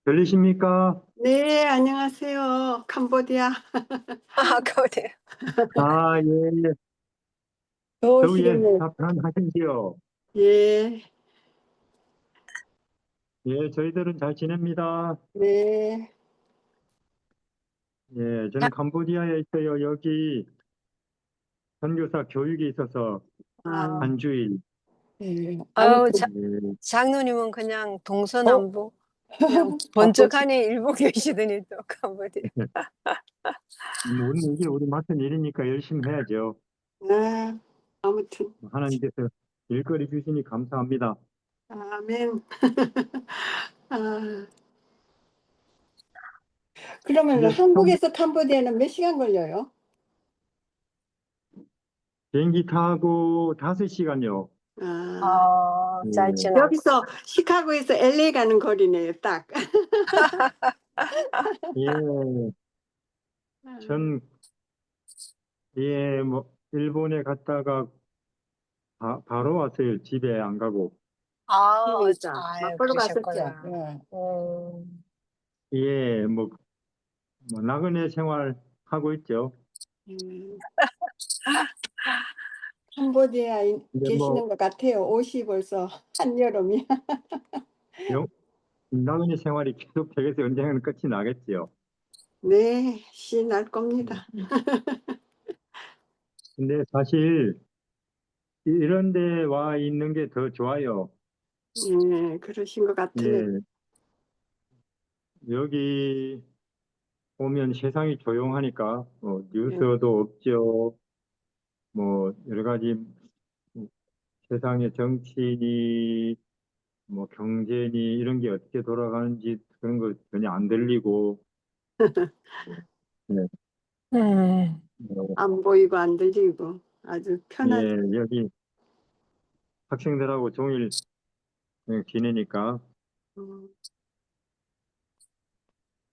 들리십니까? 네, 안녕하세요. 캄보디아. 그러네요. 아, 예. 더위에 더우시겠네요. 다 편안하신지요? 예, 예, 저희들은 잘 지냅니다. 네. 예, 자, 저는 캄보디아에 있어요. 여기 선교사 교육이 있어서 아, 한 주일. 예. 아유, 아무튼, 예, 장로님은 그냥 어, 동서남북 그냥 바쁘시, 번쩍하니 일본 계시더니 또 캄보디아. 우리는 이게 우리 맡은 일이니까 열심히 해야죠. 아, 아무튼, 하나님께서 일거리 주시니 감사합니다. 아멘. 아, 그러면 이제 처음 한국에서 캄보디아는 몇 시간 걸려요? 비행기 타고 5시간요. 아, 예, 짧진 않고. 여기서 시카고에서 LA 가는 거리네요, 딱. 예, 아, 전, 예, 일본에 갔다가 바로 왔어요. 집에 안 가고. 그러니까, 맞벌로 갔었죠. 그러셨구나. 예. 예, 나그네 생활 하고 있죠. 음, 캄보디아에 근데 계시는 것 같아요. 옷이 벌써 한여름이야. 영, 나그네 생활이 계속 되겠어 언젠가는 끝이 나겠지요. 네, 시 날 예. 겁니다. 근데 사실 이런 데 와 있는 게 더 좋아요. 예, 그러신 것 같으네. 예, 여기 오면 세상이 조용하니까 예, 뉴스도 없죠. 여러 가지 세상의 정치니 경제니 이런 게 어떻게 돌아가는지 그런 거 전혀 안 들리고 예, 음. 뭐, 안 보이고 안 들리고 아주 편하죠. 예, 여기 학생들하고 종일 그냥 지내니까. 음,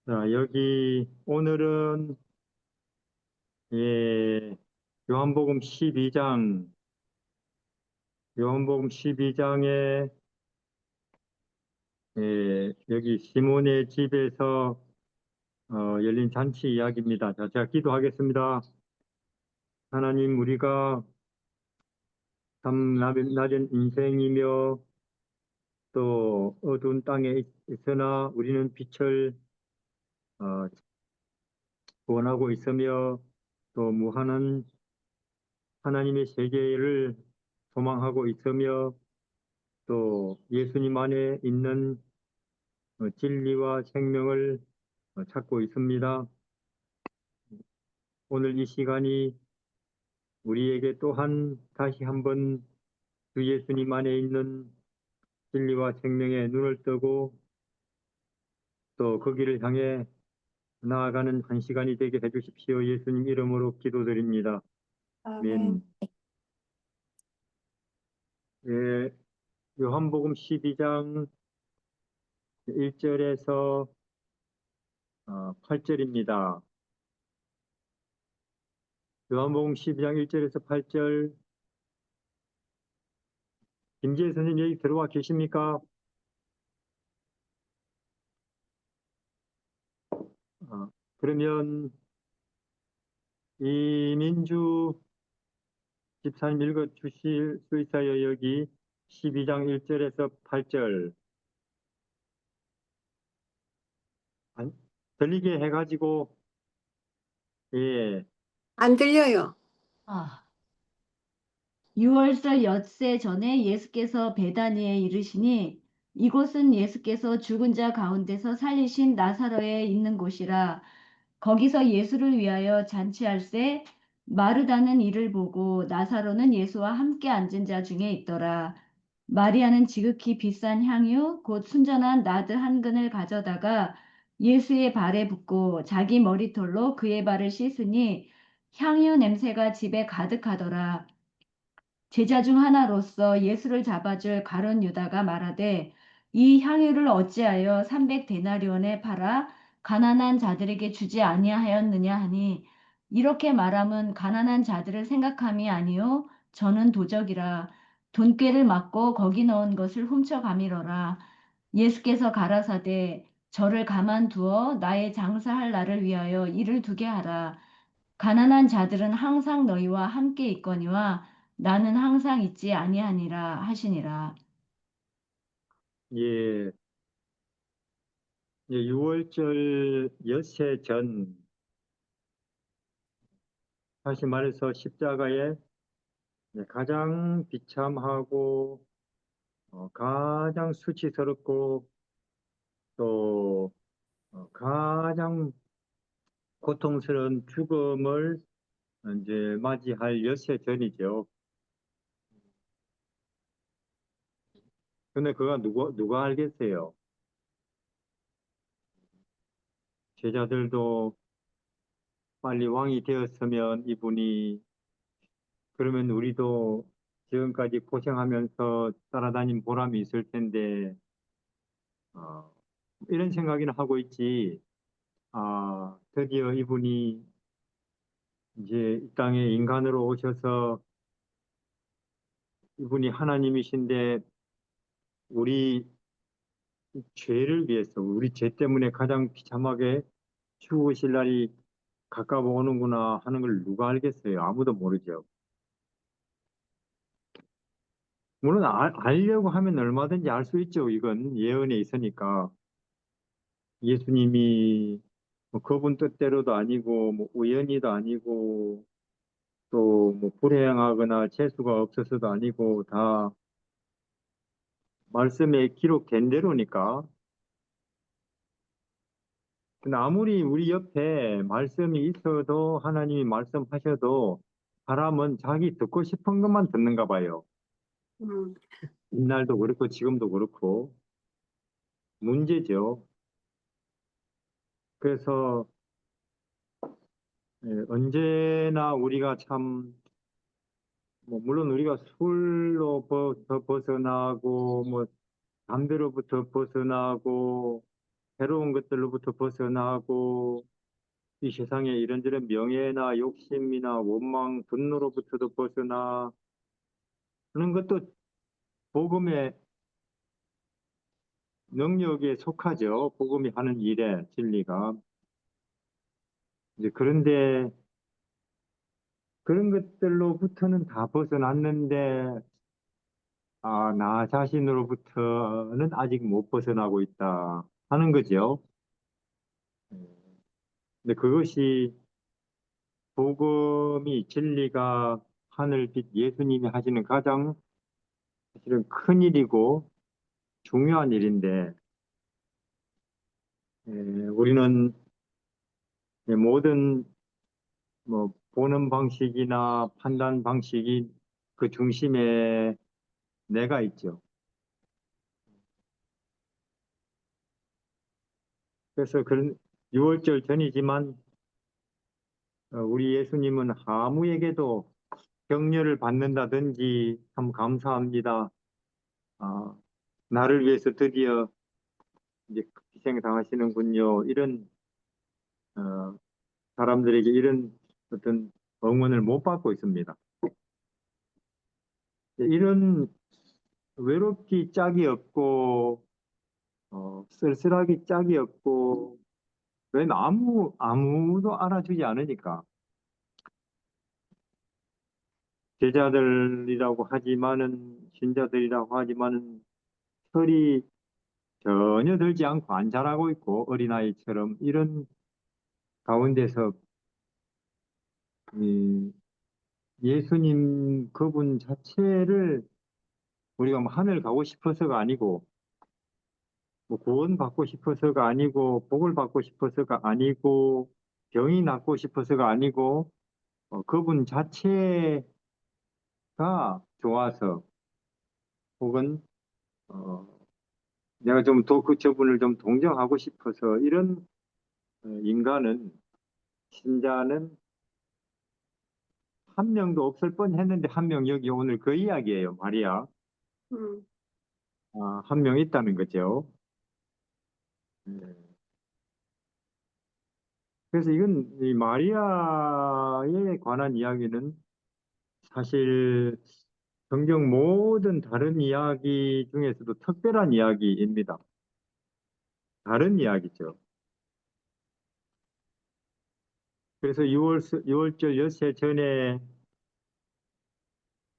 자, 여기 오늘은 예, 요한복음 12장, 요한복음 12장에 여기 시몬의 집에서 열린 잔치 이야기입니다. 자, 제가 기도하겠습니다. 하나님, 우리가 참 낮은 인생이며 또 어두운 땅에 있으나 우리는 빛을 어, 원하고 있으며 또 무한한 하나님의 세계를 소망하고 있으며 또 예수님 안에 있는 진리와 생명을 찾고 있습니다. 오늘 이 시간이 우리에게 또한 다시 한번 주 예수님 안에 있는 진리와 생명의 눈을 뜨고 또 거기를 향해 나아가는 한 시간이 되게 해주십시오. 예수님 이름으로 기도드립니다. 아멘. 아멘. 예, 요한복음 12장 1절에서 8절입니다. 요한복음 12장 1절에서 8절. 김지혜 선생님 여기 들어와 계십니까? 그러면 이민주 집사님 읽어 주실 수 있어요? 여기 12장 1절에서 8절. 들리게 해가지고, 예, 안 들려요. 아, 6월절 엿새 전에 예수께서 베다니에 이르시니 이곳은 예수께서 죽은 자 가운데서 살리신 나사로에 있는 곳이라. 거기서 예수를 위하여 잔치할세 마르다는 이를 보고 나사로는 예수와 함께 앉은 자 중에 있더라. 마리아는 지극히 비싼 향유 곧 순전한 나드 한 근을 가져다가 예수의 발에 붓고 자기 머리털로 그의 발을 씻으니 향유 냄새가 집에 가득하더라. 제자 중 하나로서 예수를 잡아줄 가룟 유다가 말하되 이 향유를 어찌하여 300데나리온에 팔아 가난한 자들에게 주지 아니하였느냐 하니 이렇게 말함은 가난한 자들을 생각함이 아니요 저는 도적이라 돈꾀를 맞고 거기 넣은 것을 훔쳐 가미러라. 예수께서 가라사대 저를 가만두어 나의 장사할 날을 위하여 일을 두게 하라. 가난한 자들은 항상 너희와 함께 있거니와 나는 항상 있지 아니하니라 하시니라. 예, 예, 6월절 엿새 전, 다시 말해서 십자가에 가장 비참하고 가장 수치스럽고 또 가장 고통스러운 죽음을 이제 맞이할 엿새 전이죠. 근데 그가 누가 알겠어요? 제자들도 빨리 왕이 되었으면 이분이, 그러면 우리도 지금까지 고생하면서 따라다닌 보람이 있을 텐데, 어, 이런 생각이나 하고 있지. 아, 드디어 이분이 이제 이 땅에 인간으로 오셔서 이분이 하나님이신데 우리 죄를 위해서, 우리 죄 때문에 가장 비참하게 죽으실 날이 가까워 오는구나 하는 걸 누가 알겠어요? 아무도 모르죠. 물론 알려고 하면 얼마든지 알 수 있죠. 이건 예언에 있으니까. 예수님이 뭐 그분 뜻대로도 아니고 뭐 우연히도 아니고 또 뭐 불행하거나 재수가 없어서도 아니고 다 말씀에 기록된 대로니까. 근데 아무리 우리 옆에 말씀이 있어도 하나님이 말씀하셔도 사람은 자기 듣고 싶은 것만 듣는가 봐요. 음, 옛날도 그렇고 지금도 그렇고 문제죠. 그래서 언제나 우리가 참 뭐 물론 우리가 술로부터 벗어나고 뭐 담배로부터 벗어나고 새로운 것들로부터 벗어나고 이 세상에 이런저런 명예나 욕심이나 원망, 분노로부터도 벗어나는 것도 복음의 능력에 속하죠. 복음이 하는 일에 진리가. 이제 그런데 그런 것들로부터는 다 벗어났는데 아, 나 자신으로부터는 아직 못 벗어나고 있다 하는 거죠. 근데 그것이 복음이 진리가 하늘빛 예수님이 하시는 가장 사실은 큰 일이고 중요한 일인데 우리는 모든 뭐 보는 방식이나 판단 방식이 그 중심에 내가 있죠. 그래서 그런 6월절 전이지만 우리 예수님은 아무에게도 격려를 받는다든지 참 감사합니다. 아, 나를 위해서 드디어 이제 희생당하시는군요. 이런 어, 사람들에게 이런 어떤 응원을 못 받고 있습니다. 이런 외롭기 짝이 없고 쓸쓸하기 짝이 없고 왜 아무도 알아주지 않으니까 제자들이라고 하지만은 신자들이라고 하지만은 철이 전혀 들지 않고 안 자라고 있고 어린아이처럼 이런 가운데서 이 예수님 그분 자체를 우리가 뭐 하늘 가고 싶어서가 아니고 뭐 구원 받고 싶어서가 아니고 복을 받고 싶어서가 아니고 병이 낫고 싶어서가 아니고 그분 자체가 좋아서 혹은 어, 내가 좀 더 그 저분을 좀 동정하고 싶어서 이런 인간은 신자는 한 명도 없을 뻔했는데 한 명 여기 오늘 그 이야기예요. 마리아. 음, 아, 한 명 있다는 거죠. 네. 그래서 이건 이 마리아에 관한 이야기는 사실 성경 모든 다른 이야기 중에서도 특별한 이야기입니다. 다른 이야기죠. 그래서 6월절 엿새 전에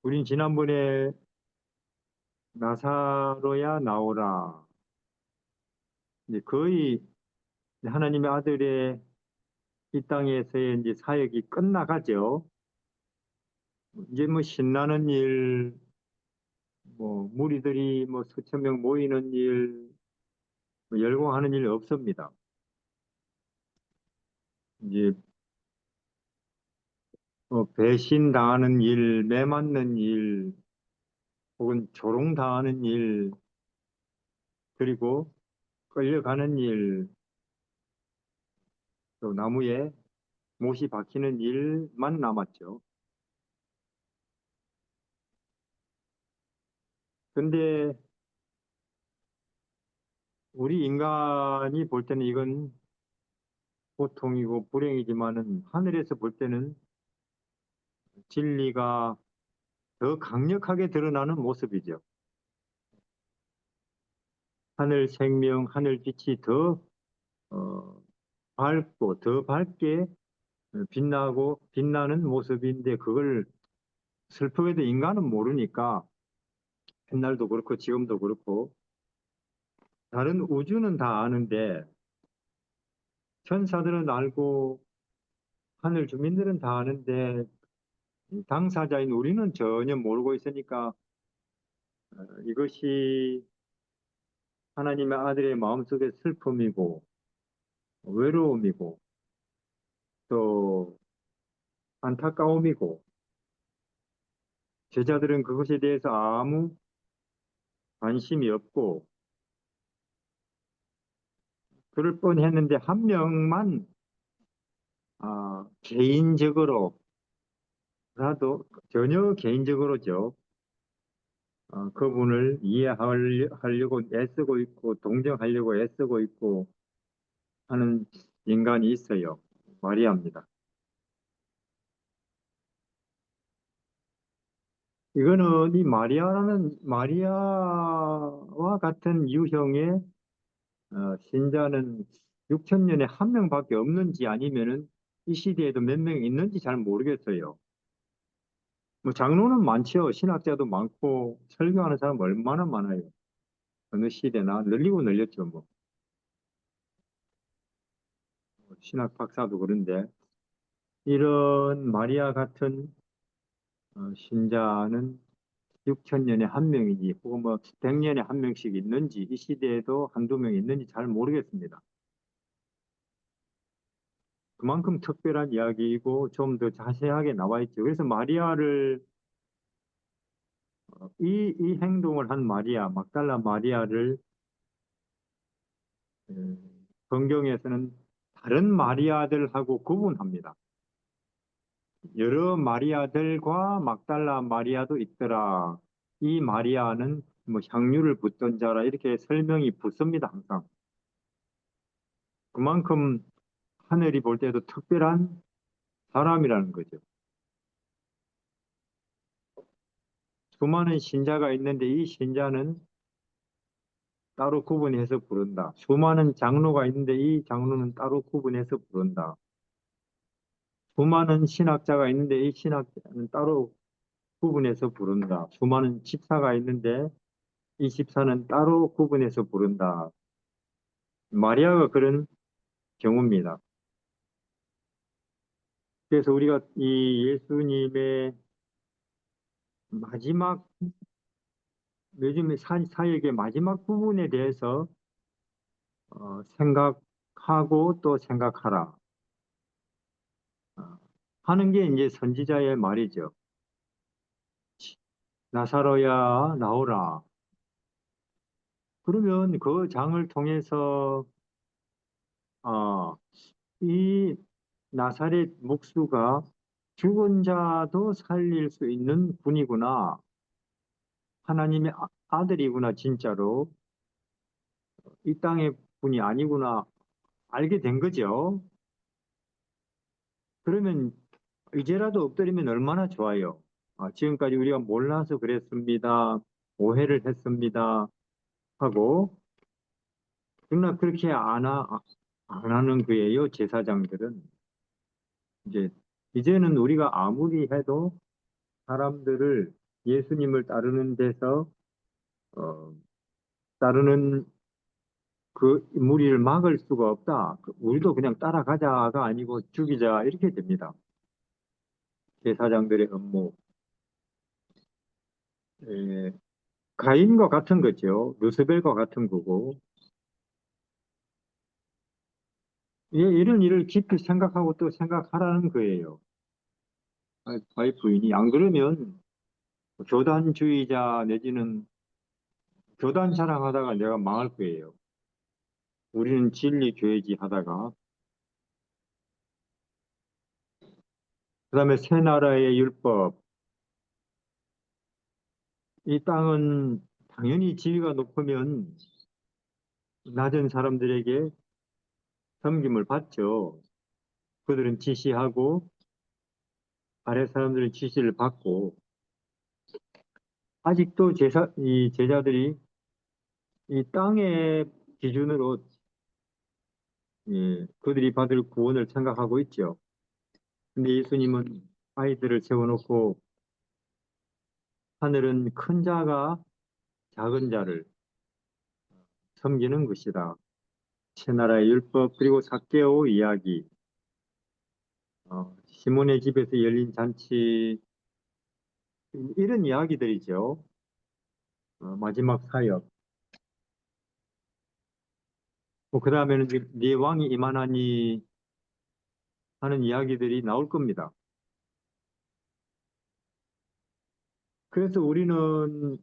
우린 지난번에 나사로야 나오라. 이제 거의 하나님의 아들의 이 땅에서의 이제 사역이 끝나가죠. 이제 뭐 신나는 일, 뭐 무리들이 뭐 수천 명 모이는 일, 뭐 열광하는 일 없습니다. 이제 배신 당하는 일, 매 맞는 일, 혹은 조롱 당하는 일, 그리고 끌려가는 일, 또 나무에 못이 박히는 일만 남았죠. 근데 우리 인간이 볼 때는 이건 고통이고 불행이지만은 하늘에서 볼 때는 진리가 더 강력하게 드러나는 모습이죠. 하늘 생명, 하늘 빛이 더 밝고 더 밝게 빛나고 빛나는 모습인데 그걸 슬프게도 인간은 모르니까 옛날도 그렇고 지금도 그렇고 다른 우주는 다 아는데 천사들은 알고 하늘 주민들은 다 아는데 당사자인 우리는 전혀 모르고 있으니까 이것이 하나님의 아들의 마음속의 슬픔이고 외로움이고 또 안타까움이고 제자들은 그것에 대해서 아무 관심이 없고 그럴 뻔했는데 한 명만 개인적으로라도 전혀 개인적으로죠. 그분을 이해하려고 애쓰고 있고 동정하려고 애쓰고 있고 하는 인간이 있어요. 마리아입니다. 이거는 이 마리아와 같은 유형의 신자는 6천 년에 한 명밖에 없는지 아니면은 이 시대에도 몇 명 있는지 잘 모르겠어요. 뭐 장로는 많죠. 신학자도 많고 설교하는 사람 얼마나 많아요. 어느 시대나 늘리고 늘렸죠. 뭐 신학 박사도 그런데 이런 마리아 같은 신자는 6천 년에 한 명이지 혹은 뭐 100년에 한 명씩 있는지 이 시대에도 한두 명 있는지 잘 모르겠습니다. 그만큼 특별한 이야기이고 좀 더 자세하게 나와 있죠. 그래서 마리아를 이 행동을 한 마리아, 막달라 마리아를 성경에서는 다른 마리아들하고 구분합니다. 여러 마리아들과 막달라 마리아도 있더라. 이 마리아는 뭐 향유를 붓던 자라 이렇게 설명이 붙습니다. 항상. 그만큼 하늘이 볼 때도 특별한 사람이라는 거죠. 수많은 신자가 있는데 이 신자는 따로 구분해서 부른다. 수많은 장로가 있는데 이 장로는 따로 구분해서 부른다. 수많은 신학자가 있는데 이 신학자는 따로 구분해서 부른다. 수많은 집사가 있는데 이 집사는 따로 구분해서 부른다. 마리아가 그런 경우입니다. 그래서 우리가 이 예수님의 마지막 요즘에 사역의 마지막 부분에 대해서 생각하고 또 생각하라 하는 게 이제 선지자의 말이죠. 나사로야 나오라. 그러면 그 장을 통해서 이 나사렛 목수가 죽은 자도 살릴 수 있는 분이구나. 하나님의 아들이구나 진짜로. 이 땅의 분이 아니구나 알게 된 거죠. 그러면 이제라도 엎드리면 얼마나 좋아요. 지금까지 우리가 몰라서 그랬습니다. 오해를 했습니다. 하고 그러나 그렇게 안 하는 거예요. 제사장들은. 이제는 우리가 아무리 해도 사람들을 예수님을 따르는 데서 어, 따르는 그 무리를 막을 수가 없다. 우리도 그냥 따라가자가 아니고 죽이자 이렇게 됩니다. 제사장들의 업무. 에, 가인과 같은 거죠. 루스벨과 같은 거고. 이런 일을 깊이 생각하고 또 생각하라는 거예요. 부인이. 안 그러면 교단주의자 내지는 교단 자랑하다가 내가 망할 거예요. 우리는 진리 교회지 하다가. 그 다음에 새 나라의 율법. 이 땅은 당연히 지위가 높으면 낮은 사람들에게 섬김을 받죠. 그들은 지시하고 아래 사람들은 지시를 받고 아직도 이 제자들이 이 땅의 기준으로 그들이 받을 구원을 생각하고 있죠. 근데 예수님은 아이들을 세워놓고 하늘은 큰 자가 작은 자를 섬기는 것이다. 새나라의 율법 그리고 삭개오 이야기, 시몬의 집에서 열린 잔치 이런 이야기들이죠. 마지막 사역. 그 다음에는 네 왕이 임하나니 하는 이야기들이 나올 겁니다. 그래서 우리는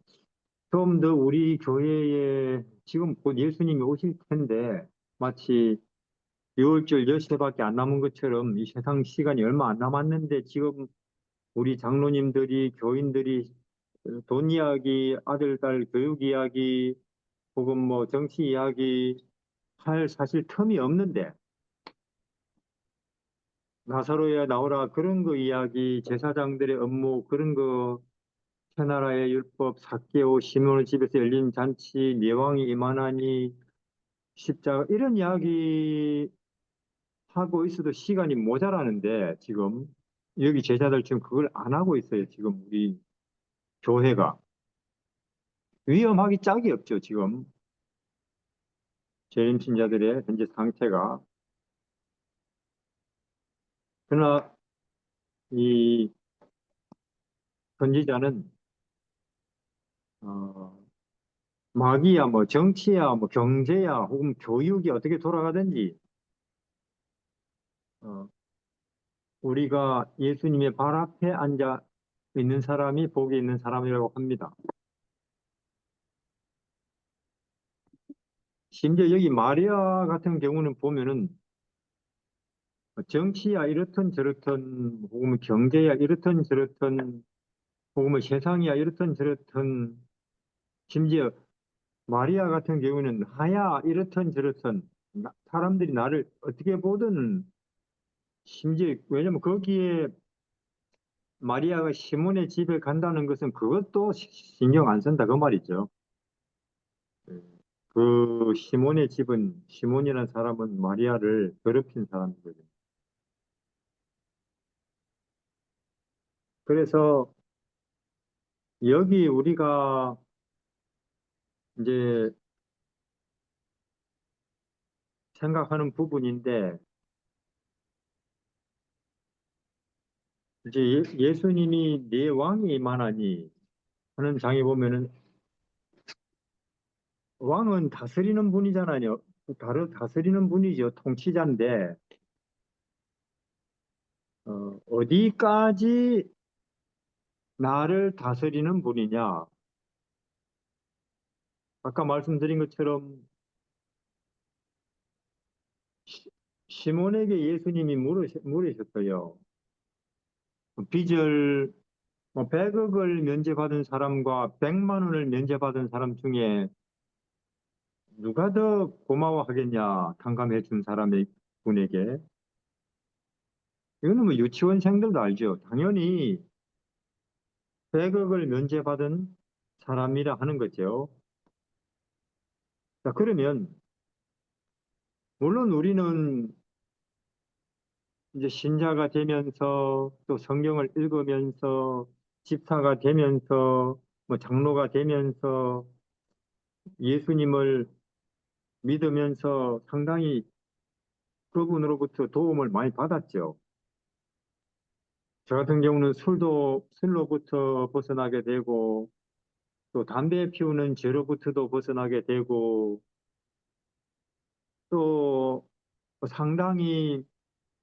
좀 더 우리 교회에 지금 곧 예수님이 오실 텐데 마치 6월절 엿새밖에 안 남은 것처럼 이 세상 시간이 얼마 안 남았는데 지금 우리 장로님들이 교인들이 돈 이야기, 아들, 딸 교육 이야기 혹은 뭐 정치 이야기 할 사실 틈이 없는데 나사로야 나오라 그런 거 이야기, 제사장들의 업무 그런 거 새나라의 율법, 삭개오, 시몬의 집에서 열린 잔치, 네 왕이 임하나니 십자가 이런 이야기 하고 있어도 시간이 모자라는데 지금 여기 제자들 지금 그걸 안 하고 있어요. 지금 우리 교회가 위험하기 짝이 없죠. 지금 재림 신자들의 현재 상태가. 그러나 이 선지자는 어, 마귀야 뭐 정치야 뭐 경제야 혹은 교육이 어떻게 돌아가든지 어, 우리가 예수님의 발 앞에 앉아 있는 사람이 복이 있는 사람이라고 합니다. 심지어 여기 마리아 같은 경우는 보면은 정치야 이렇든 저렇든 혹은 경제야 이렇든 저렇든 혹은 세상이야 이렇든 저렇든 심지어 마리아 같은 경우는 하야 이렇든 저렇든 사람들이 나를 어떻게 보든 심지어 왜냐면 거기에 마리아가 시몬의 집에 간다는 것은 그것도 신경 안 쓴다 그 말이죠. 그 시몬의 집은 시몬이라는 사람은 마리아를 더럽힌 사람이거든요. 그래서 여기 우리가 이제 생각하는 부분인데 이제 예수님이 네 왕이 임하나니 하는 장에 보면은 왕은 다스리는 분이잖아요. 다스리는 분이죠. 통치자인데 어디까지 나를 다스리는 분이냐? 아까 말씀드린 것처럼 시몬에게 예수님이 물으셨어요. 빚을 100억을 면제받은 사람과 100만 원을 면제받은 사람 중에 누가 더 고마워하겠냐? 탕감해 준 사람의 분에게. 이거는 뭐 유치원생들도 알죠. 당연히 100억을 면제받은 사람이라 하는 거죠. 자, 그러면 물론 우리는 이제 신자가 되면서 또 성경을 읽으면서 집사가 되면서 뭐 장로가 되면서 예수님을 믿으면서 상당히 그분으로부터 도움을 많이 받았죠. 저 같은 경우는 술로부터 벗어나게 되고 또 담배 피우는 죄로부터도 벗어나게 되고 또 상당히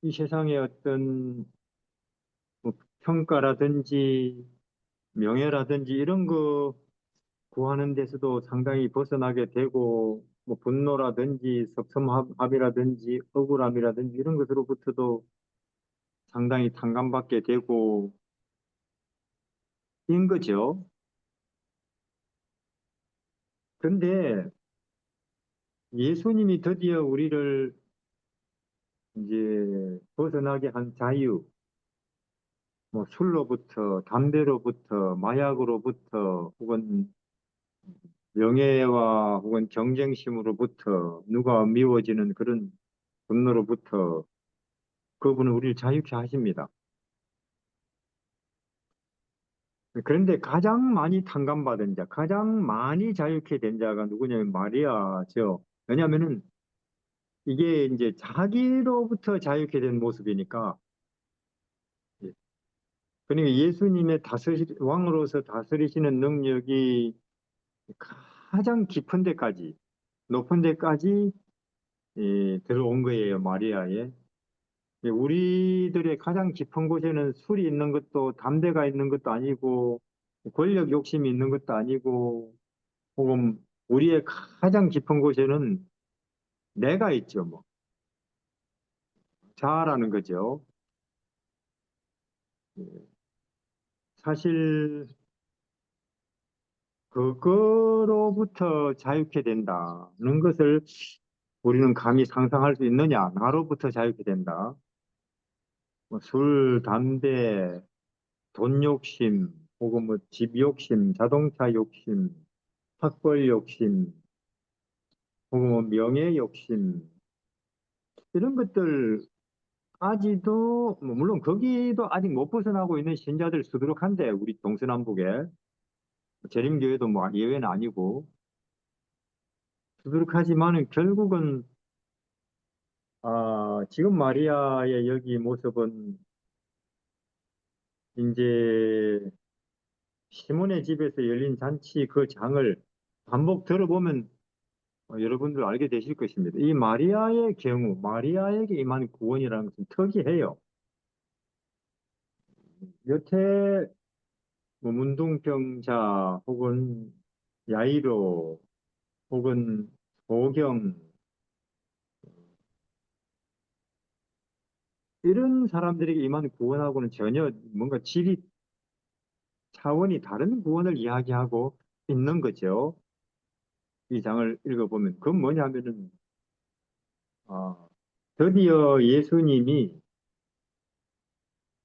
이 세상의 어떤 뭐 평가라든지 명예라든지 이런 거 구하는 데서도 상당히 벗어나게 되고 뭐 분노라든지 섭섭함이라든지 억울함이라든지 이런 것으로부터도 상당히 탕감받게 되고 인 거죠. 근데 예수님이 드디어 우리를 이제 벗어나게 한 자유, 뭐 술로부터 담배로부터 마약으로부터 혹은 명예와 혹은 경쟁심으로부터 누가 미워지는 그런 분노로부터 그분은 우리를 자유케 하십니다. 그런데 가장 많이 탕감받은 자, 가장 많이 자유케 된 자가 누구냐면 마리아죠. 왜냐하면은 이게 이제 자기로부터 자유케 된 모습이니까. 예. 그러니까 예수님의 왕으로서 다스리시는 능력이 가장 깊은 데까지, 높은 데까지 들어온 거예요, 마리아에. 우리들의 가장 깊은 곳에는 술이 있는 것도 담배가 있는 것도 아니고 권력 욕심이 있는 것도 아니고 혹은 우리의 가장 깊은 곳에는 내가 있죠, 뭐. 자아라는 거죠. 사실 그거로부터 자유케 된다는 것을 우리는 감히 상상할 수 있느냐? 나로부터 자유케 된다. 뭐 술, 담배, 돈 욕심, 혹은 뭐 집 욕심, 자동차 욕심, 학벌 욕심, 혹은 뭐 명예 욕심, 이런 것들 아직도, 뭐 물론 거기도 아직 못 벗어나고 있는 신자들 수두룩한데, 우리 동서남북에. 재림교회도 뭐 예외는 아니고, 수두룩하지만은 결국은, 지금 마리아의 여기 모습은 이제 시몬의 집에서 열린 잔치 그 장을 반복 들어보면 여러분들 알게 되실 것입니다. 이 마리아의 경우, 마리아에게 임한 구원이라는 것은 특이해요. 여태 뭐 문둥병자 혹은 야이로 혹은 소경 이런 사람들에게 임한 구원하고는 전혀 뭔가 질이 차원이 다른 구원을 이야기하고 있는 거죠. 이 장을 읽어보면 그건 뭐냐면은 아, 드디어 예수님이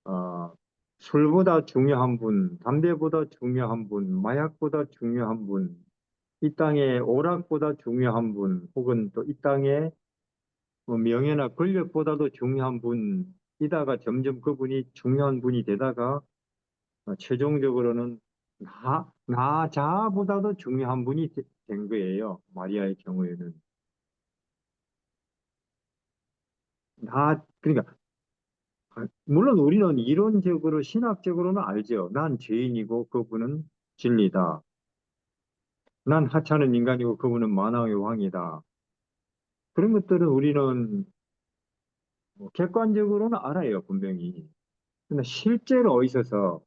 어, 술보다 중요한 분, 담배보다 중요한 분, 마약보다 중요한 분, 이 땅의 오락보다 중요한 분, 혹은 또 이 땅의 뭐 명예나 권력보다도 중요한 분이다가 점점 그분이 중요한 분이 되다가 최종적으로는 나 자아보다도 중요한 분이 된 거예요. 마리아의 경우에는. 그러니까 물론 우리는 이론적으로 신학적으로는 알죠. 난 죄인이고 그분은 진리다. 난 하찮은 인간이고 그분은 만왕의 왕이다. 그런 것들은 우리는 뭐 객관적으로는 알아요, 분명히. 근데 실제로 있어서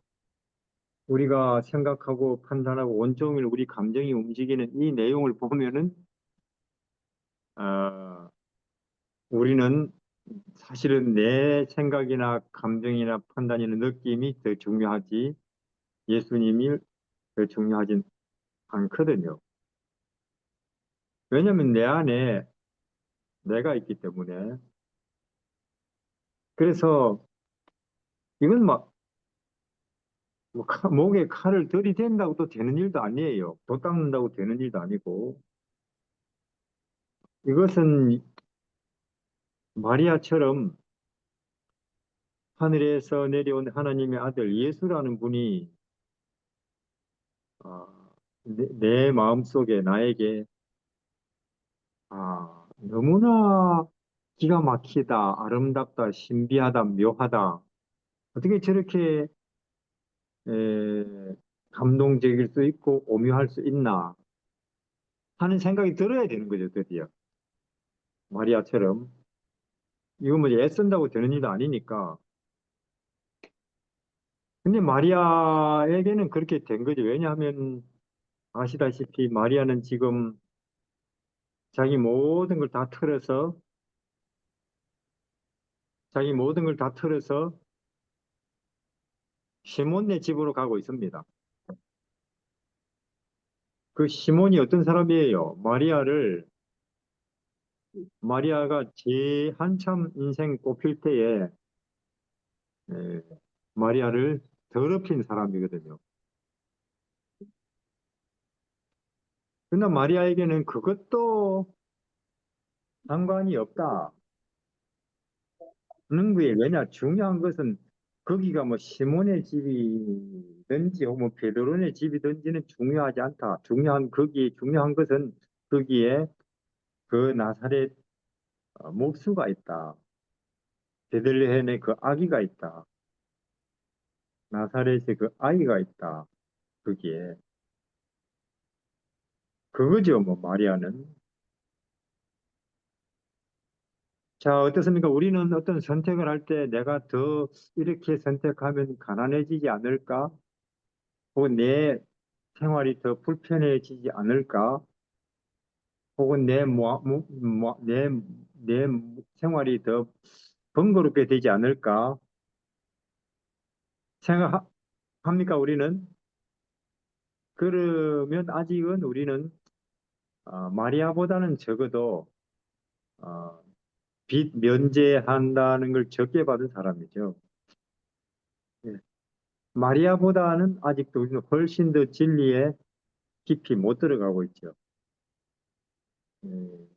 우리가 생각하고 판단하고 온종일 우리 감정이 움직이는 이 내용을 보면은 어, 우리는 사실은 내 생각이나 감정이나 판단이나 느낌이 더 중요하지 예수님이 더 중요하진 않거든요. 왜냐하면 내 안에 내가 있기 때문에. 그래서 이건 막 뭐 목에 칼을 들이댄다고 또 되는 일도 아니에요. 도 닦는다고 되는 일도 아니고. 이것은 마리아처럼 하늘에서 내려온 하나님의 아들 예수라는 분이 내 마음속에 나에게 너무나 기가 막히다, 아름답다, 신비하다, 묘하다. 어떻게 저렇게 감동적일 수 있고 오묘할 수 있나 하는 생각이 들어야 되는 거죠, 드디어. 마리아처럼. 이거 뭐 애쓴다고 되는 일도 아니니까. 근데 마리아에게는 그렇게 된 거죠. 왜냐하면 아시다시피 마리아는 지금 자기 모든 걸 다 털어서 시몬네 집으로 가고 있습니다. 그 시몬이 어떤 사람이에요? 마리아가 제 한참 인생 꽃필 때에 에, 마리아를 더럽힌 사람이거든요. 그러나 마리아에게는 그것도 상관이 없다. 는 거예요. 왜냐? 중요한 것은 거기가 뭐 시몬의 집이든지 혹은 베드로의 집이든지는 중요하지 않다. 중요한 것은 거기에 그 나사렛 목수가 있다. 베들레헴에 그 아기가 있다. 나사렛에 그 아이가 있다. 거기에. 그거죠, 뭐, 마리아는. 자, 어떻습니까? 우리는 어떤 선택을 할 때 내가 더 이렇게 선택하면 가난해지지 않을까? 혹은 내 생활이 더 불편해지지 않을까? 혹은 내 생활이 더 번거롭게 되지 않을까? 생각합니까, 우리는? 그러면 아직은 우리는 마리아보다는 적어도 어, 빚 면제한다는 걸 적게 받은 사람이죠. 예. 마리아보다는 아직도 우리는 훨씬 더 진리에 깊이 못 들어가고 있죠. 예.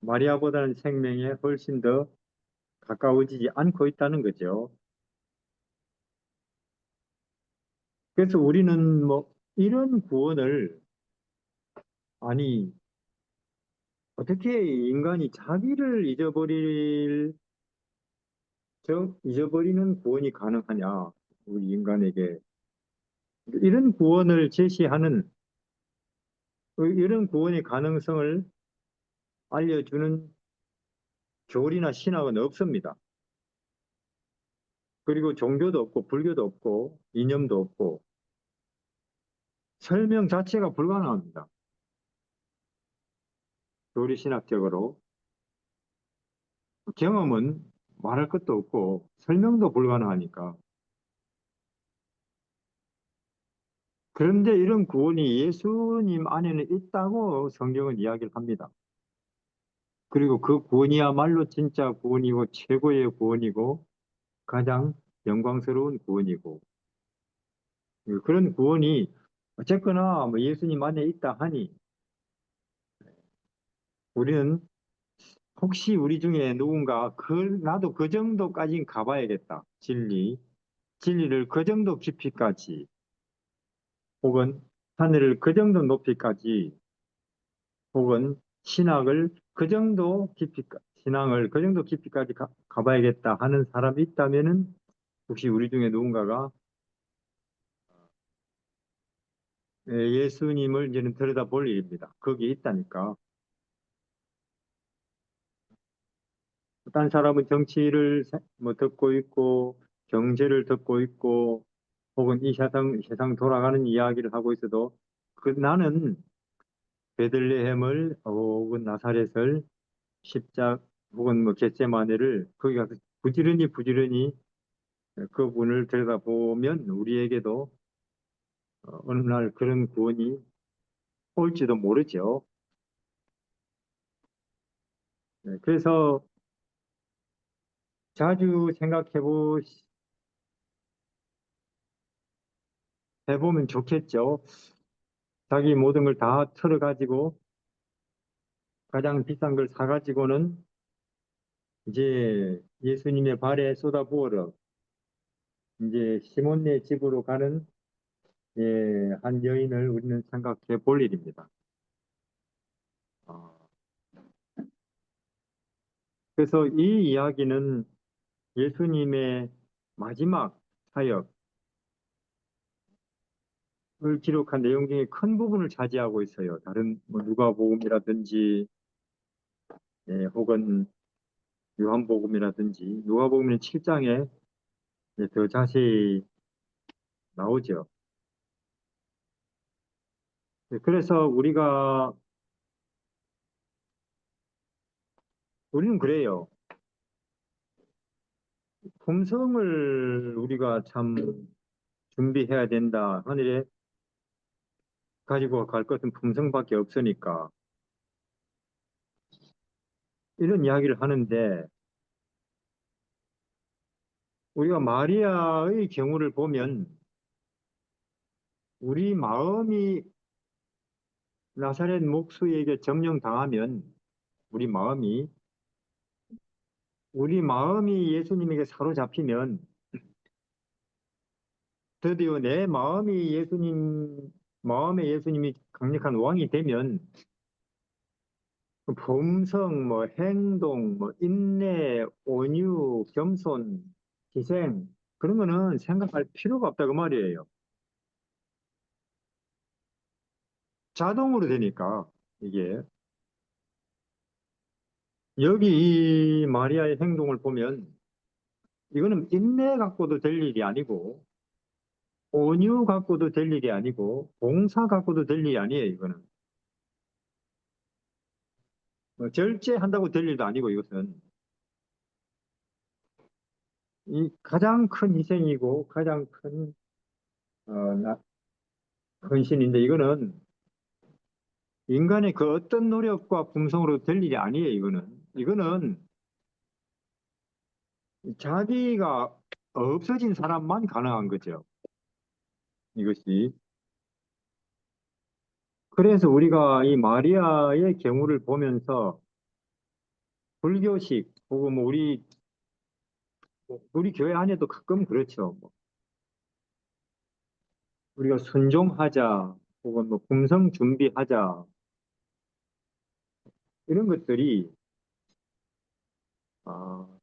마리아보다는 생명에 훨씬 더 가까워지지 않고 있다는 거죠. 그래서 우리는 뭐 이런 구원을 아니 어떻게 인간이 자기를 잊어버리는 구원이 가능하냐? 우리 인간에게 이런 구원을 제시하는 이런 구원의 가능성을 알려주는 교리나 신학은 없습니다. 그리고 종교도 없고 불교도 없고 이념도 없고 설명 자체가 불가능합니다. 교리 신학적으로 경험은 말할 것도 없고 설명도 불가능하니까. 그런데 이런 구원이 예수님 안에는 있다고 성경은 이야기를 합니다. 그리고 그 구원이야말로 진짜 구원이고 최고의 구원이고 가장 영광스러운 구원이고 그런 구원이 어쨌거나 뭐 예수님 안에 있다 하니 우리는 혹시 우리 중에 누군가 나도 그 정도까지는 가봐야겠다. 진리를 그 정도 깊이까지 혹은 하늘을 그 정도 높이까지 혹은 신앙을 그 정도 깊이까지 가봐야겠다 하는 사람이 있다면은 혹시 우리 중에 누군가가 예수님을 이제는 들여다볼 일입니다. 거기에 있다니까. 딴 사람은 정치를 뭐 듣고 있고 경제를 듣고 있고 혹은 이 세상 돌아가는 이야기를 하고 있어도 나는 베들레헴을 혹은 나사렛을 십자 혹은 뭐 겟세마네를 거기 가서 부지런히 그분을 들여다보면 우리에게도 어느 날 그런 구원이 올지도 모르죠. 네, 그래서 자주 해보면 좋겠죠. 자기 모든 걸 다 털어가지고 가장 비싼 걸 사가지고는 이제 예수님의 발에 쏟아부어라. 이제 시몬네 집으로 가는 한 여인을 우리는 생각해 볼 일입니다. 아, 그래서 이 이야기는 예수님의 마지막 사역을 기록한 내용 중에 큰 부분을 차지하고 있어요. 다른 뭐 누가복음이라든지 혹은 요한복음이라든지 누가복음은 7장에 더 자세히 나오죠. 그래서 우리는 그래요. 품성을 우리가 참 준비해야 된다. 하늘에 가지고 갈 것은 품성밖에 없으니까 이런 이야기를 하는데 우리가 마리아의 경우를 보면 우리 마음이 나사렛 목수에게 점령당하면 우리 마음이 예수님에게 사로잡히면 드디어 내 마음에 예수님이 강력한 왕이 되면 그 품성, 뭐 행동, 뭐 인내, 온유, 겸손, 희생 그런 거는 생각할 필요가 없다 그 말이에요. 자동으로 되니까 이게 여기 이 마리아의 행동을 보면 이거는 인내 갖고도 될 일이 아니고 온유 갖고도 될 일이 아니고 봉사 갖고도 될 일이 아니에요. 이거는 뭐 절제한다고 될 일도 아니고 이것은 이 가장 큰 희생이고 가장 큰 헌신인데 이거는 인간의 그 어떤 노력과 품성으로 될 일이 아니에요. 이거는 자기가 없어진 사람만 가능한 거죠. 이것이 그래서 우리가 이 마리아의 경우를 보면서 불교식 혹은 뭐 우리 교회 안에도 가끔 그렇죠. 뭐 우리가 순종하자 혹은 뭐 품성 준비하자 이런 것들이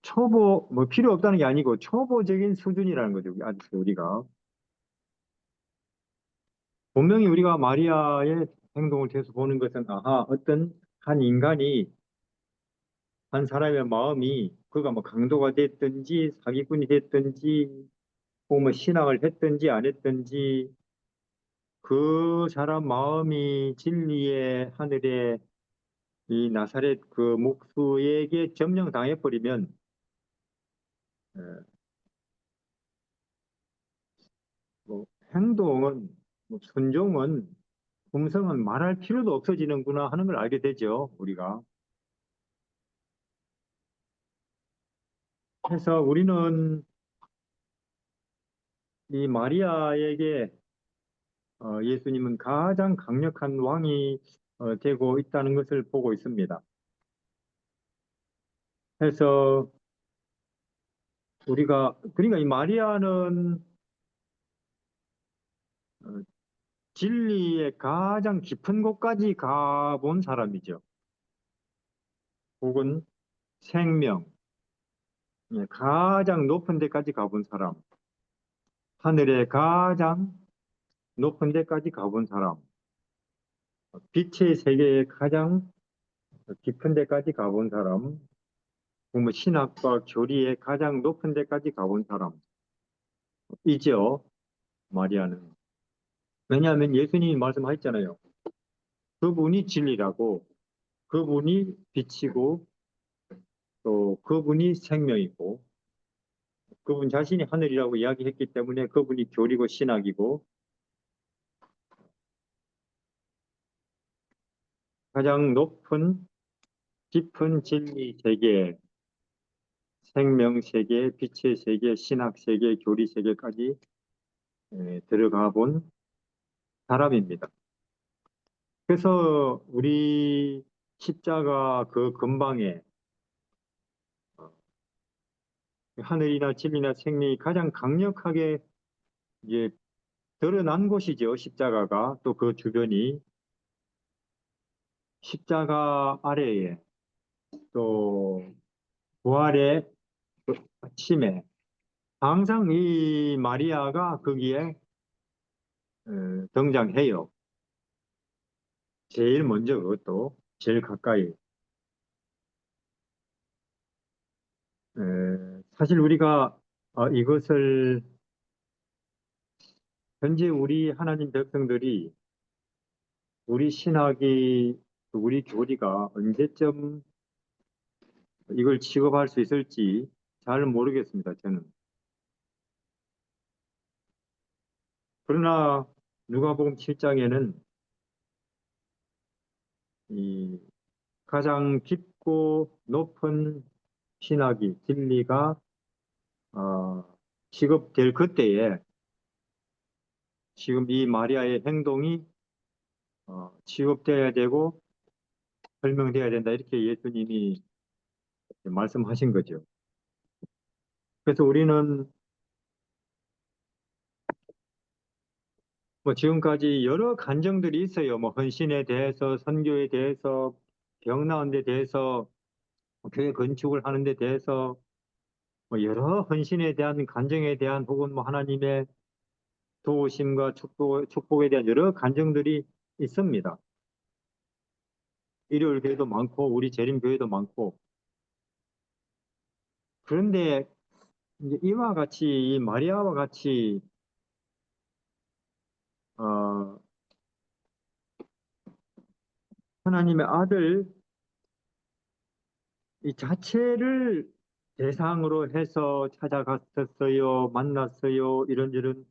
초보 뭐 필요 없다는 게 아니고 초보적인 수준이라는 거죠. 아직 우리가 분명히 우리가 마리아의 행동을 계속 보는 것은 어떤 한 인간이 한 사람의 마음이 그가 뭐 강도가 됐든지 사기꾼이 됐든지 혹은 뭐 신앙을 했든지 안 했든지 그 사람 마음이 진리의 하늘에 이 나사렛 그 목수에게 점령당해 버리면 뭐 행동은 뭐 순종은 품성은 말할 필요도 없어지는구나 하는 걸 알게 되죠 우리가. 그래서 우리는 이 마리아에게 예수님은 가장 강력한 왕이 되고 있다는 것을 보고 있습니다. 그래서 그러니까 이 마리아는 어, 진리의 가장 깊은 곳까지 가본 사람이죠. 혹은 생명, 가장 높은 데까지 가본 사람, 하늘의 가장 높은 데까지 가본 사람, 빛의 세계의 가장 깊은 데까지 가본 사람, 뭐 신학과 교리의 가장 높은 데까지 가본 사람이죠. 마리아는. 왜냐하면 예수님이 말씀하셨잖아요. 그분이 진리라고, 그분이 빛이고, 또 그분이 생명이고, 그분 자신이 하늘이라고 이야기했기 때문에 그분이 교리고 신학이고, 가장 높은 깊은 진리 세계, 생명 세계, 빛의 세계, 신학 세계, 교리 세계까지 들어가 본 사람입니다. 그래서 우리 십자가 그 근방에 하늘이나 진리나 생명이 가장 강력하게 이제 드러난 곳이죠. 십자가가 또 그 주변이 십자가 아래에 또 부활의 그 아침에 항상 이 마리아가 거기에 등장해요. 제일 먼저 그것도 제일 가까이. 사실 우리가 이것을 현재 우리 하나님 백성들이 우리 신학이 우리 교리가 언제쯤 이걸 취급할 수 있을지 잘 모르겠습니다. 저는. 그러나 누가복음 7장에는 이 가장 깊고 높은 신학이 진리가 취급될 그때에 지금 이 마리아의 행동이 취급되어야 되고 설명되어야 된다 이렇게 예수님이 말씀하신 거죠. 그래서 우리는 뭐 지금까지 여러 간증들이 있어요. 뭐 헌신에 대해서, 선교에 대해서, 병 나은 데 대해서, 교회 건축을 하는 데 대해서 뭐 여러 헌신에 대한 간증에 대한 혹은 뭐 하나님의 도우심과 축복에 대한 여러 간증들이 있습니다. 일요일 교회도 많고 우리 재림 교회도 많고 그런데 이제 이와 같이 이 마리아와 같이 어, 하나님의 아들 이 자체를 대상으로 해서 찾아갔었어요, 만났어요, 이런저런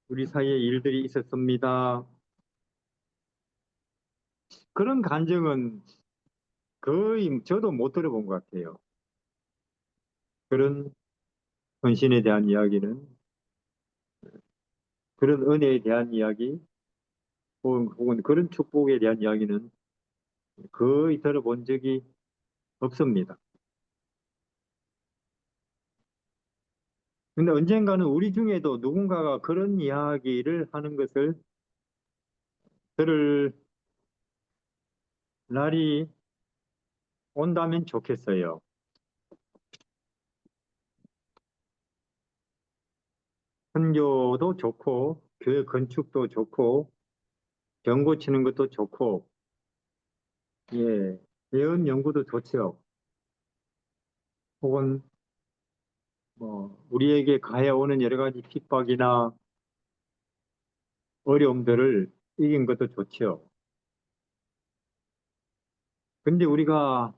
우리 사이에 일들이 있었습니다. 그런 간증은 거의 저도 못 들어본 것 같아요. 그런 헌신에 대한 이야기는, 그런 은혜에 대한 이야기, 혹은 그런 축복에 대한 이야기는 거의 들어본 적이 없습니다. 근데 언젠가는 우리 중에도 누군가가 그런 이야기를 하는 것을 들을 날이 온다면 좋겠어요. 선교도 좋고, 교회 건축도 좋고, 병 고치는 것도 좋고, 예, 예언 연구도 좋죠. 혹은 뭐 우리에게 가해오는 여러 가지 핍박이나 어려움들을 이긴 것도 좋죠. 근데 우리가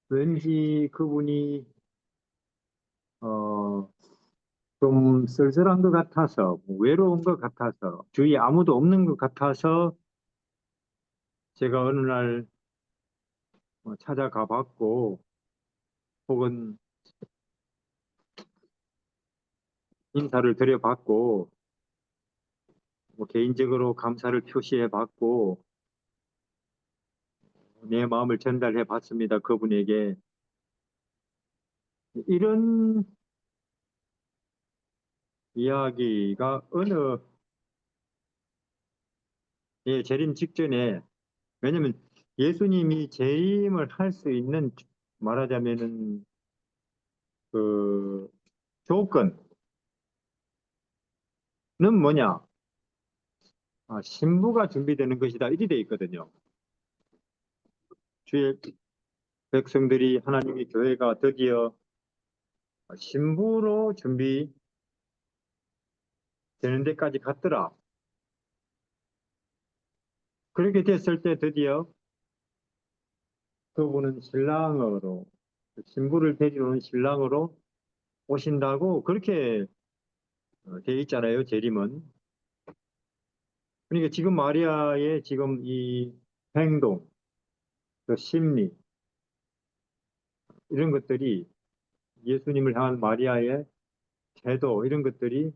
왠지 그분이 어, 좀 쓸쓸한 것 같아서, 뭐 외로운 것 같아서, 주위에 아무도 없는 것 같아서 제가 어느 날 찾아가 봤고, 혹은 인사를 드려봤고, 뭐 개인적으로 감사를 표시해 봤고, 내 마음을 전달해 봤습니다. 그분에게. 이런 이야기가 어느 재림 직전에, 왜냐면 예수님이 재림을 할 수 있는 말하자면은 그 조건은 뭐냐? 신부가 준비되는 것이다. 이렇게 돼 있거든요. 주의 백성들이 하나님의 교회가 드디어 신부로 준비되는 데까지 갔더라. 그렇게 됐을 때 드디어 그분은 신랑으로, 신부를 데리러 오는 신랑으로 오신다고 그렇게 돼 있잖아요. 재림은. 그러니까 지금 마리아의 지금 이 행동, 그 심리, 이런 것들이 예수님을 향한 마리아의 태도, 이런 것들이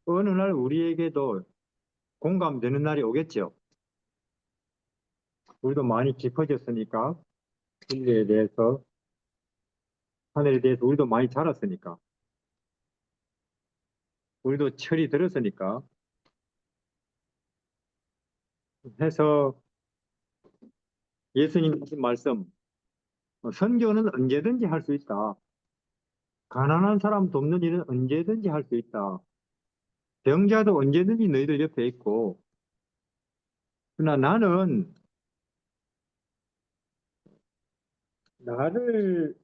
어느 날 우리에게도 공감되는 날이 오겠죠. 우리도 많이 깊어졌으니까. 진리에 대해서, 하늘에 대해서 우리도 많이 자랐으니까, 우리도 철이 들었으니까 해서 예수님 하신 말씀, 선교는 언제든지 할 수 있다. 가난한 사람 돕는 일은 언제든지 할 수 있다. 병자도 언제든지 너희들 옆에 있고, 그러나 나는 나를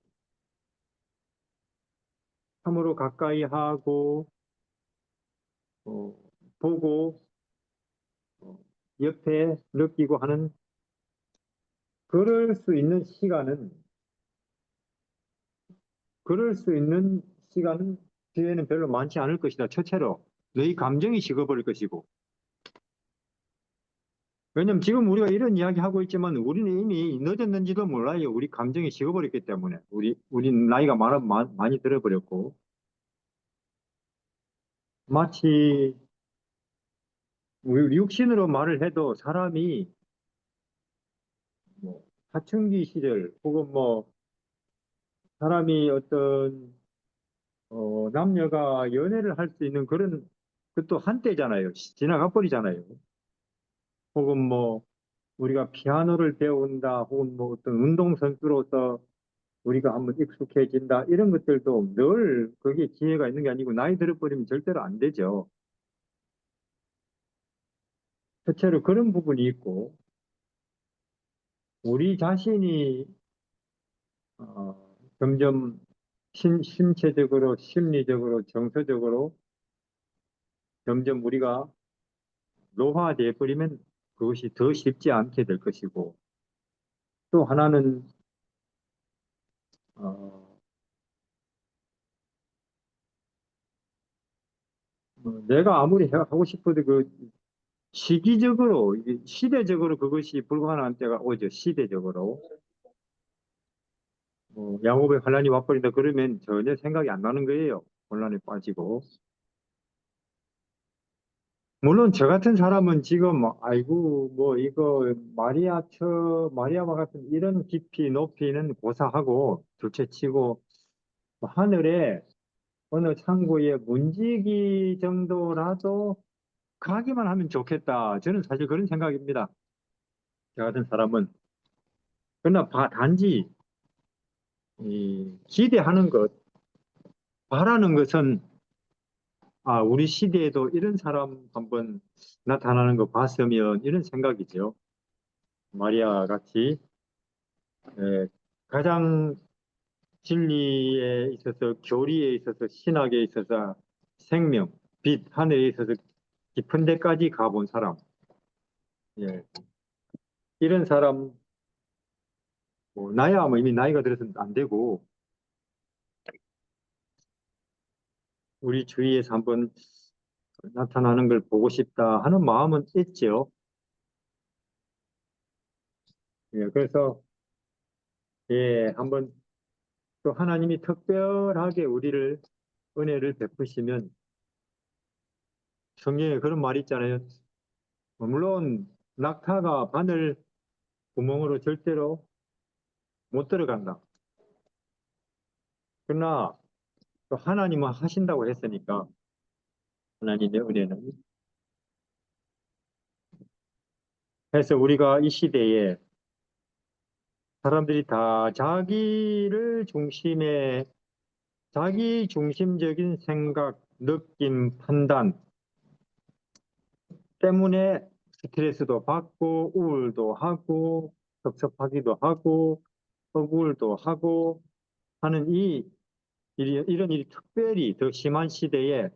참으로 가까이 하고, 어, 보고, 어, 옆에 느끼고 하는 그럴 수 있는 시간은, 그럴 수 있는 시간은 뒤에는 별로 많지 않을 것이다. 첫째로 너희 감정이 식어버릴 것이고. 왜냐면 지금 우리가 이런 이야기 하고 있지만 우리는 이미 늦었는지도 몰라요. 우리 감정이 식어버렸기 때문에. 우리 나이가 많이 들어버렸고. 마치 우리 육신으로 말을 해도 사람이 뭐 사춘기 시절 혹은 뭐 사람이 어떤 남녀가 연애를 할 수 있는 그런 그것도 한때잖아요. 지나가 버리잖아요. 혹은 뭐 우리가 피아노를 배운다 혹은 뭐 어떤 운동선수로서 우리가 한번 익숙해진다 이런 것들도 늘 거기에 기회가 있는 게 아니고 나이 들어버리면 절대로 안 되죠. 대체로 그런 부분이 있고 우리 자신이 점점 신체적으로 심리적으로 정서적으로 점점 우리가 노화돼 버리면 그것이 더 쉽지 않게 될 것이고 또 하나는 어, 내가 아무리 하고 싶어도 그 시기적으로 이게 시대적으로 그것이 불가능한 때가 오죠. 시대적으로 양호의 환란이 와버린다 그러면 전혀 생각이 안 나는 거예요. 혼란에 빠지고 물론 저 같은 사람은 지금 아이고 뭐 이거 마리아와 같은 이런 깊이 높이는 고사하고 둘째치고 하늘에 어느 창고에 문지기 정도라도 가기만 하면 좋겠다. 저는 사실 그런 생각입니다. 저 같은 사람은 그러나 단지 기대하는 것, 바라는 것은 우리 시대에도 이런 사람 한번 나타나는 거 봤으면 이런 생각이죠. 마리아 같이 가장 진리에 있어서 교리에 있어서 신학에 있어서 생명, 빛, 하늘에 있어서 깊은 데까지 가본 사람. 예. 이런 사람 나야 뭐 이미 나이가 들어서 안 되고 우리 주위에서 한번 나타나는 걸 보고 싶다 하는 마음은 있죠. 예, 그래서 한번 또 하나님이 특별하게 우리를 은혜를 베푸시면 성경에 그런 말이 있잖아요. 물론 낙타가 바늘 구멍으로 절대로 못 들어간다. 그러나 또 하나님은 하신다고 했으니까 하나님의 은혜는 해서 우리가 이 시대에 사람들이 다 자기 중심적인 생각, 느낌, 판단 때문에 스트레스도 받고 우울도 하고 섭섭하기도 하고 억울도 하고 하는 이런 일이 특별히 더 심한 시대에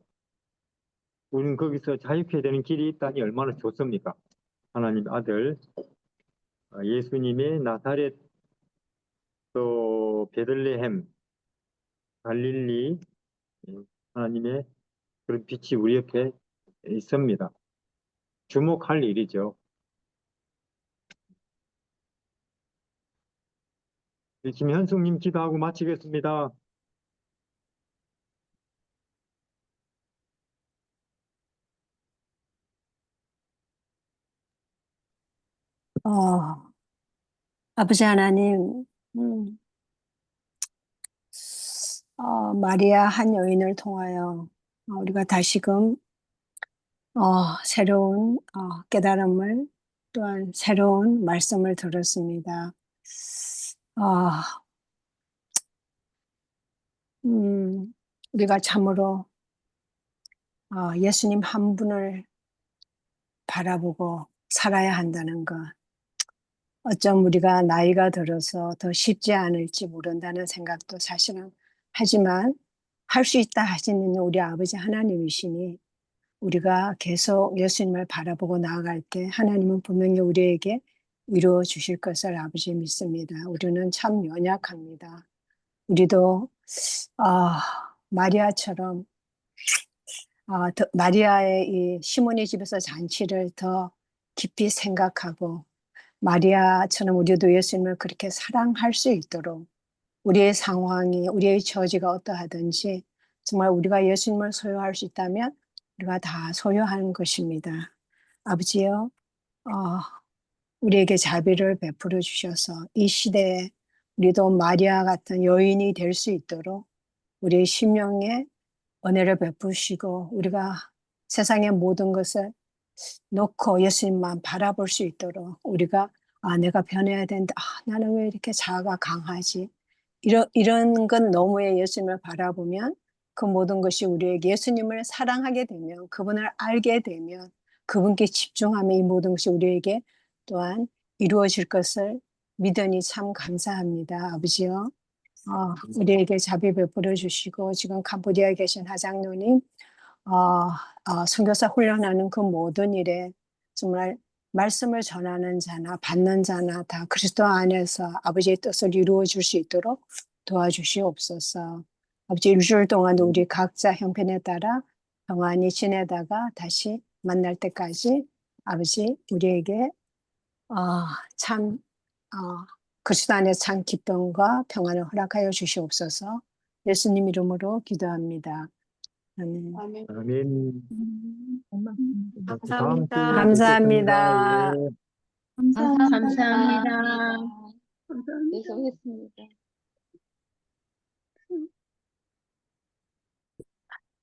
우리는 거기서 자유케 되는 길이 있다니 얼마나 좋습니까? 하나님 아들 예수님의 나사렛 또 베들레헴 갈릴리 하나님의 그런 빛이 우리 옆에 있습니다. 주목할 일이죠. 김현숙님 기도하고 마치겠습니다. 어, 아버지 하나님, 음. 마리아 한 여인을 통하여 우리가 다시금 새로운 깨달음을 또한 새로운 말씀을 들었습니다. 우리가 참으로 예수님 한 분을 바라보고 살아야 한다는 것. 어쩜 우리가 나이가 들어서 더 쉽지 않을지 모른다는 생각도 사실은 하지만 할 수 있다 하시는 우리 아버지 하나님이시니 우리가 계속 예수님을 바라보고 나아갈 때 하나님은 분명히 우리에게 이루어 주실 것을 아버지 믿습니다. 우리는 참 연약합니다. 우리도 마리아처럼 마리아의 이 시몬의 집에서 잔치를 더 깊이 생각하고 마리아처럼 우리도 예수님을 그렇게 사랑할 수 있도록 우리의 상황이 우리의 처지가 어떠하든지 정말 우리가 예수님을 소유할 수 있다면 우리가 다 소유하는 것입니다. 아버지요, 우리에게 자비를 베풀어 주셔서 이 시대에 우리도 마리아 같은 여인이 될 수 있도록 우리의 심령에 은혜를 베푸시고 우리가 세상의 모든 것을 놓고 예수님만 바라볼 수 있도록 우리가 내가 변해야 된다. 나는 왜 이렇게 자아가 강하지? 이런 건 너무의 예수님을 바라보면 그 모든 것이 우리에게 예수님을 사랑하게 되면 그분을 알게 되면 그분께 집중하면 이 모든 것이 우리에게 또한 이루어질 것을 믿으니 참 감사합니다. 아버지요. 우리에게 자비 베풀어 주시고 지금 캄보디아에 계신 하장로님 선교사 훈련하는 그 모든 일에 정말 말씀을 전하는 자나 받는 자나 다 그리스도 안에서 아버지의 뜻을 이루어 줄 수 있도록 도와주시옵소서. 아버지 일주일 동안도 우리 각자 형편에 따라 평안히 지내다가 다시 만날 때까지 아버지 우리에게 참 그리스도 안에 참 기쁨과 평안을 허락하여 주시옵소서. 예수님 이름으로 기도합니다. 아멘. 아멘. 아멘. 다음 주에 감사합니다. 뵙겠습니다. 예. 감사합니다. 감사합니다. 감사합니다. 계속했습니다.